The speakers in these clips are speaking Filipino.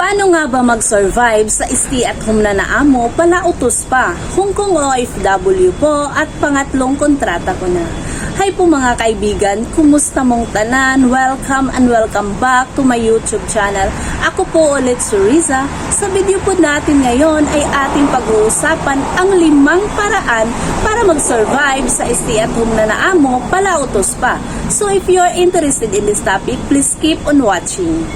Paano nga ba mag-survive sa stay-at-home na naamo pala utos pa? Hong Kong OFW po at pangatlong kontrata ko na. Hi po mga kaibigan, kumusta mong tanan? Welcome and welcome back to my YouTube channel. Ako po ulit si Riza. Sa video po natin ngayon ay ating pag-uusapan ang 5 paraan para mag-survive sa stay-at-home na naamo pala utos pa. So if you are interested in this topic, please keep on watching.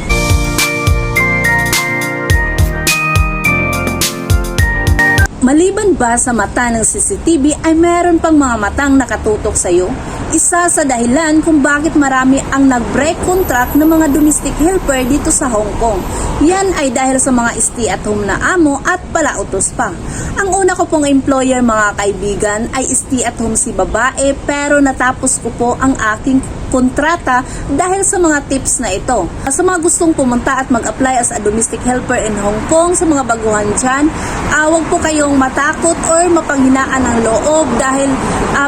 Maliban ba sa mata ng CCTV ay meron pang mga matang nakatutok sa iyo? Isa sa dahilan kung bakit marami ang nag-break contract ng mga domestic helper dito sa Hong Kong. Yan ay dahil sa mga stay-at-home na amo at palautos pa. Ang una ko pong employer mga kaibigan ay stay-at-home si babae pero natapos ko po ang aking kontrata dahil sa mga tips na ito. Sa mga gustong pumunta at mag-apply as a domestic helper in Hong Kong, sa mga baguhan dyan, huwag po kayong matakot or mapanghinaan ng loob dahil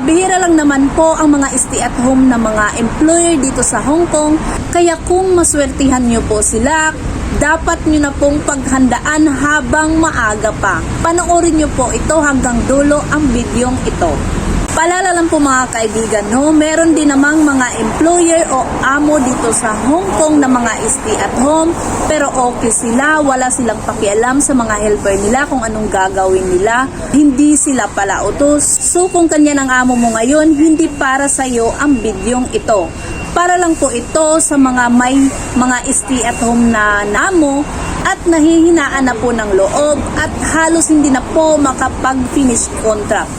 bihira lang naman po ang mga stay-at-home na mga employer dito sa Hong Kong. Kaya kung maswertihan nyo po sila, dapat nyo na pong paghandaan habang maaga pa. Panoorin nyo po ito hanggang dulo ang bidyong ito. Paalala lang po mga kaibigan, meron din namang mga employer o amo dito sa Hong Kong na mga stay-at-home pero okay sila, wala silang pakialam sa mga helper nila kung anong gagawin nila, hindi sila pala utos. So kung kanya ng amo mo ngayon, hindi para sa iyo ang bidyong ito. Para lang po ito sa mga may mga stay-at-home na amo at nahihinaan na po ng loob at halos hindi na po makapag-finish contract.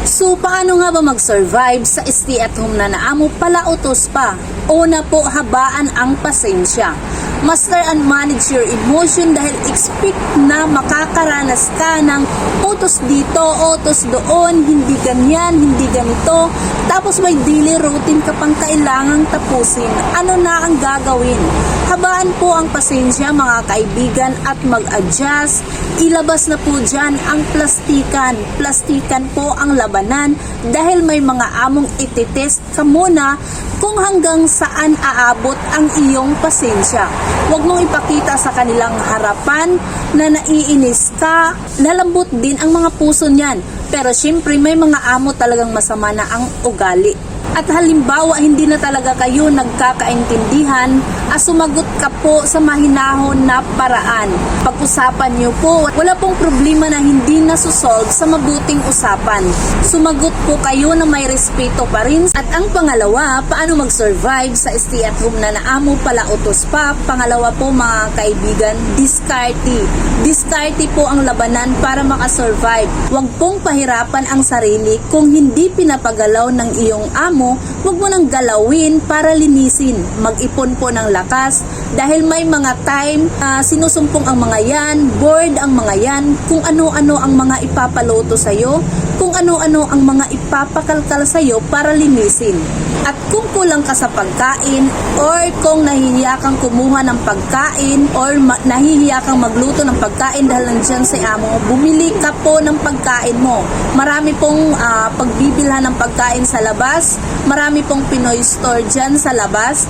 So, paano nga ba mag-survive sa stay-at-home na naamo palautos pa? Una po, habaan ang pasensya. Master and manage your emotion dahil expect na makakaranas ka ng utos dito, utos doon, hindi ganyan, hindi ganito. Tapos may daily routine ka pang kailangang tapusin. Ano na ang gagawin? Habaan po ang pasensya mga kaibigan at mag-adjust. Ilabas na po dyan ang plastikan. Plastikan po ang labanan dahil may mga among ititest ka muna kung hanggang saan aabot ang iyong pasensya. Huwag mong ipakita sa kanilang harapan na naiinis ka. Lalambot din ang mga puso niyan. Pero syempre may mga amo talagang masama na ang ugali. At halimbawa hindi na talaga kayo nagkakaintindihan, sumagot ka po sa mahinahon na paraan. Pag-usapan niyo po, wala pong problema na hindi nasusolve sa mabuting usapan. Sumagot po kayo na may respeto pa rin. At ang pangalawa, paano mag-survive sa stay-at-home na naamo pala utos pa? Pangalawa po mga kaibigan, diskarte. Diskarte po ang labanan para makasurvive. Huwag pong pahirapan ang sarili kung hindi pinapagalaw ng iyong amo. Huwag mo nang galawin para linisin. Mag-ipon po ng lakas dahil may mga time sinusumpong ang mga yan, bored ang mga yan, kung ano-ano ang mga ipapaloto sa'yo, kung ano-ano ang mga ipapakalkal sa'yo para linisin. At kung kulang ka sa pagkain or kung nahihiya kang kumuha ng pagkain or nahihiya kang magluto ng pagkain dahil nandyan si amo, bumili ka po ng pagkain mo. Marami pong pagbibilhan ng pagkain sa labas, marami pong Pinoy store dyan sa labas.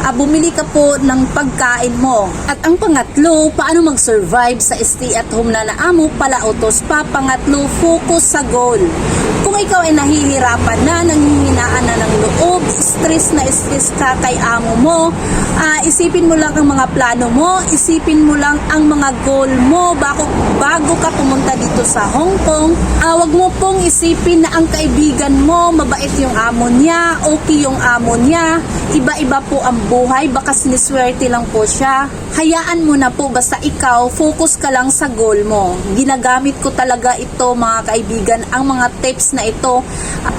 Bumili ka po ng pagkain mo. At ang pangatlo, paano mag-survive sa stay-at-home na naamo palautos pa? Pangatlo, focus sa goal. Kung ikaw ay nahihirapan na, nanghihinaan na ng loob, stress na stress ka kay amo mo, isipin mo lang ang mga plano mo, isipin mo lang ang mga goal mo bago ka pumunta dito sa Hong Kong. Wag mo pong isipin na ang kaibigan mo, mabait yung amo niya, okay yung amo niya, iba-iba po ang buhay, baka siniswerte lang po siya. Hayaan mo na po, basta ikaw, focus ka lang sa goal mo. Ginagamit ko talaga ito mga kaibigan, ang mga tips na ito,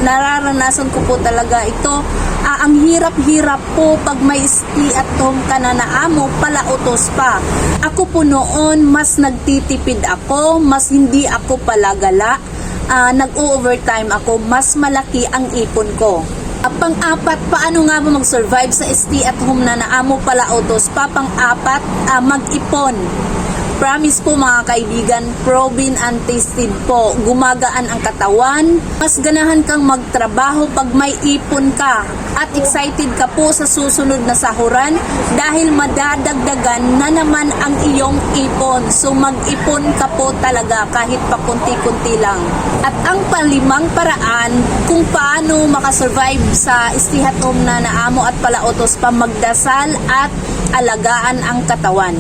nararanasan ko po talaga ito. Ang hirap-hirap po pag may stay-at-home ka na naamo, palautos pa. Ako po noon, mas nagtitipid ako, mas hindi ako palagala, nag-overtime ako, mas malaki ang ipon ko. Pang-apat, paano nga ba mag-survive sa stay-at-home na naamo palautos pa? Pang-apat, mag-ipon. Promise po mga kaibigan, proven and tasted po. Gumagaan ang katawan, mas ganahan kang magtrabaho pag may ipon ka. at excited ka po sa susunod na sahuran dahil madadagdagan na naman ang iyong ipon. So mag-ipon ka po talaga kahit pa kunti-kunti lang. At ang palimang paraan kung paano makasurvive sa stay at home na naamo at palautos pa, magdasal at alagaan ang katawan.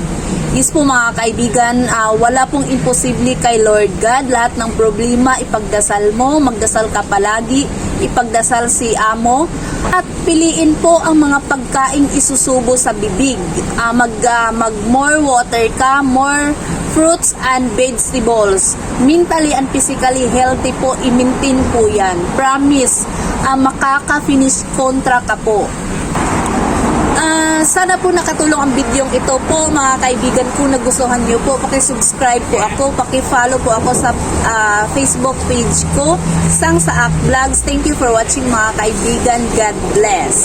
Yes po mga kaibigan, wala pong imposible kay Lord God. Lahat ng problema ipagdasal mo, magdasal ka palagi, ipagdasal si Amo, at piliin po ang mga pagkaing isusubo sa bibig. Mag more water ka, more fruits and vegetables. Mentally and physically healthy po, i-maintain po yan. Promise, makaka-finish kontra ka po. Sana po nakatulong ang video ito po mga kaibigan. Kung nagustuhan nyo po, paki-subscribe po ako, paki-follow po ako sa Facebook page ko, Sang Saak Vlogs. Thank you for watching mga kaibigan. God bless.